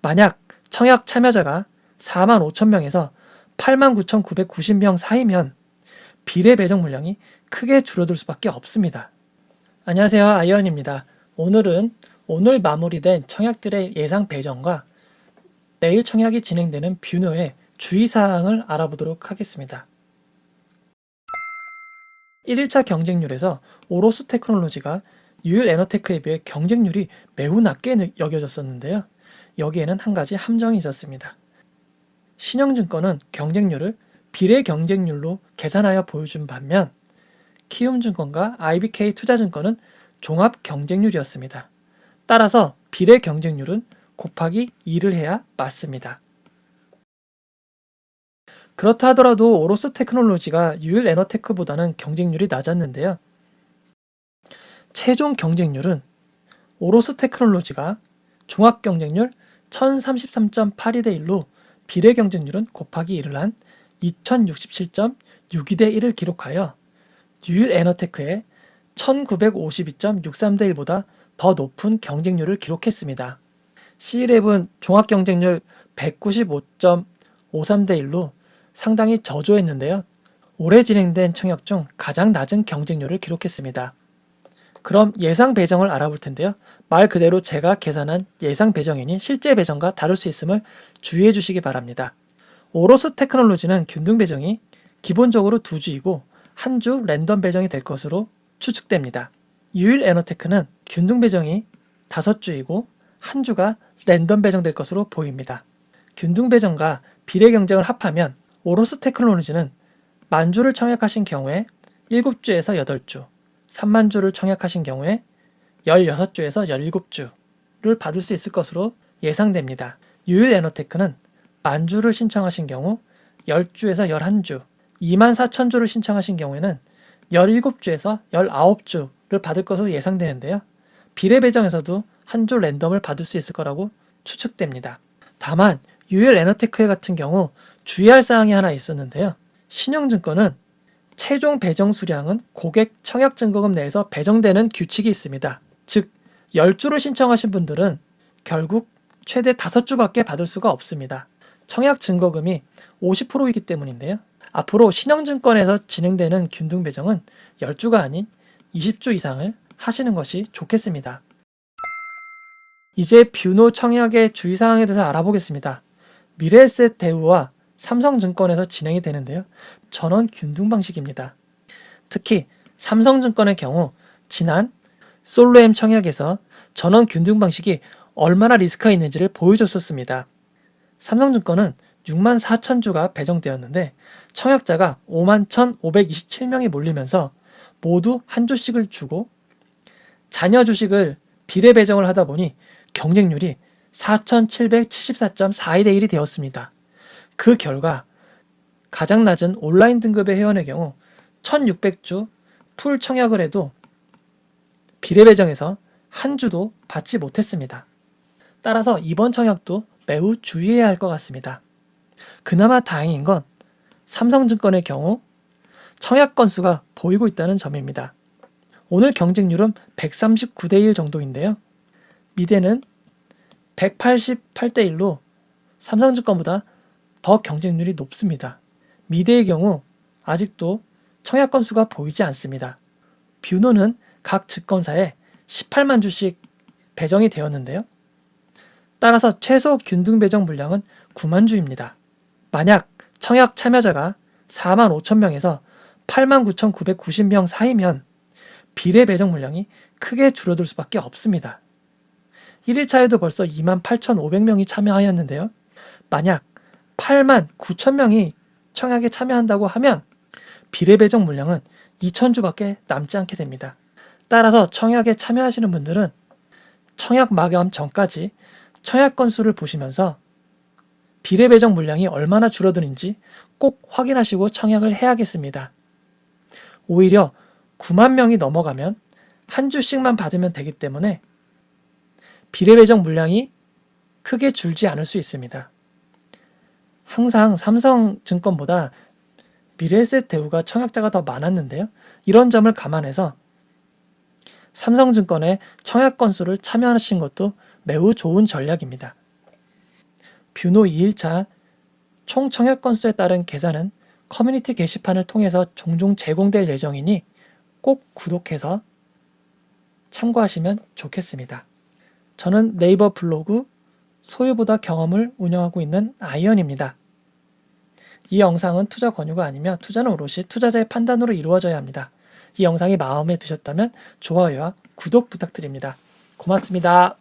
만약 청약 참여자가 45,000명에서 89,990명 사이면 비례 배정 물량이 크게 줄어들 수밖에 없습니다. 안녕하세요, 아이언입니다. 오늘은 오늘 마무리된 청약들의 예상 배정과 내일 청약이 진행되는 뷰노의 주의사항을 알아보도록 하겠습니다. 1일차 경쟁률에서 오로스 테크놀로지가 유일 에너테크에 비해 경쟁률이 매우 낮게 여겨졌었는데요. 여기에는 한 가지 함정이 있었습니다. 신영증권은 경쟁률을 비례 경쟁률로 계산하여 보여준 반면 키움증권과 IBK 투자증권은 종합 경쟁률이었습니다. 따라서 비례 경쟁률은 곱하기 2를 해야 맞습니다. 그렇다 하더라도 오로스 테크놀로지가 유일 에너테크보다는 경쟁률이 낮았는데요. 최종 경쟁률은 오로스 테크놀로지가 종합 경쟁률 1033.82대 1로 비례 경쟁률은 곱하기 1을 한 2067.62대 1을 기록하여 유일 에너테크의 1952.63대 1보다 더 높은 경쟁률을 기록했습니다. C11 종합 경쟁률 195.53대 1로 상당히 저조했는데요. 올해 진행된 청약 중 가장 낮은 경쟁률을 기록했습니다. 그럼 예상 배정을 알아볼 텐데요. 말 그대로 제가 계산한 예상 배정인이 실제 배정과 다를 수 있음을 주의해 주시기 바랍니다. 오로스 테크놀로지는 균등 배정이 기본적으로 2주이고 한 주 랜덤 배정이 될 것으로 추측됩니다. 유일 에너테크는 균등 배정이 5주이고 한 주가 랜덤 배정될 것으로 보입니다. 균등 배정과 비례 경쟁을 합하면 오로스 테크놀로지는 만주를 청약하신 경우에 7주에서 8주, 3만주를 청약하신 경우에 16주에서 17주를 받을 수 있을 것으로 예상됩니다. 유일 에너테크는 만주를 신청하신 경우 10주에서 11주, 24,000주를 신청하신 경우에는 17주에서 19주를 받을 것으로 예상되는데요. 비례 배정에서도 한 주 랜덤을 받을 수 있을 거라고 추측됩니다. 다만 유일 에너테크 같은 경우 주의할 사항이 하나 있었는데요. 신영증권은 최종 배정 수량은 고객 청약 증거금 내에서 배정되는 규칙이 있습니다. 즉 10주를 신청하신 분들은 결국 최대 5주밖에 받을 수가 없습니다. 청약 증거금이 50%이기 때문인데요. 앞으로 신영증권에서 진행되는 균등 배정은 10주가 아닌 20주 이상을 하시는 것이 좋겠습니다. 이제 뷰노 청약의 주의사항에 대해서 알아보겠습니다. 미래에셋 대우와 삼성증권에서 진행이 되는데요. 전원 균등 방식입니다. 특히 삼성증권의 경우 지난 솔로엠 청약에서 전원 균등 방식이 얼마나 리스크가 있는지를 보여줬었습니다. 삼성증권은 64,000주가 배정되었는데 청약자가 51,527명이 몰리면서 모두 한 주씩을 주고 자녀 주식을 비례 배정을 하다 보니 경쟁률이 4,774.42대 1이 되었습니다. 그 결과 가장 낮은 온라인 등급의 회원의 경우 1,600주 풀 청약을 해도 비례 배정에서 한 주도 받지 못했습니다. 따라서 이번 청약도 매우 주의해야 할 것 같습니다. 그나마 다행인 건 삼성증권의 경우 청약 건수가 보이고 있다는 점입니다. 오늘 경쟁률은 139대 1 정도인데요. 미래는 188대 1로 삼성증권보다 더 경쟁률이 높습니다. 미래의 경우 아직도 청약 건수가 보이지 않습니다. 뷰노는 각 증권사에 18만 주씩 배정이 되었는데요. 따라서 최소 균등 배정 물량은 9만 주입니다. 만약 청약 참여자가 45,000명에서 89,990명 사이면 비례 배정 물량이 크게 줄어들 수밖에 없습니다. 1일차에도 벌써 28,500명이 참여하였는데요. 만약 89,000명이 청약에 참여한다고 하면 비례 배정 물량은 2,000주밖에 남지 않게 됩니다. 따라서 청약에 참여하시는 분들은 청약 마감 전까지 청약 건수를 보시면서 비례 배정 물량이 얼마나 줄어드는지 꼭 확인하시고 청약을 해야겠습니다. 오히려 9만 명이 넘어가면 한 주씩만 받으면 되기 때문에 비례 배정 물량이 크게 줄지 않을 수 있습니다. 항상 삼성증권보다 미래에셋 대우가 청약자가 더 많았는데요. 이런 점을 감안해서 삼성증권의 청약 건수를 참여하신 것도 매우 좋은 전략입니다. 뷰노 2일차 총 청약 건수에 따른 계산은 커뮤니티 게시판을 통해서 종종 제공될 예정이니 꼭 구독해서 참고하시면 좋겠습니다. 저는 네이버 블로그 소유보다 경험을 운영하고 있는 아이언입니다. 이 영상은 투자 권유가 아니며 투자는 오롯이 투자자의 판단으로 이루어져야 합니다. 이 영상이 마음에 드셨다면 좋아요와 구독 부탁드립니다. 고맙습니다.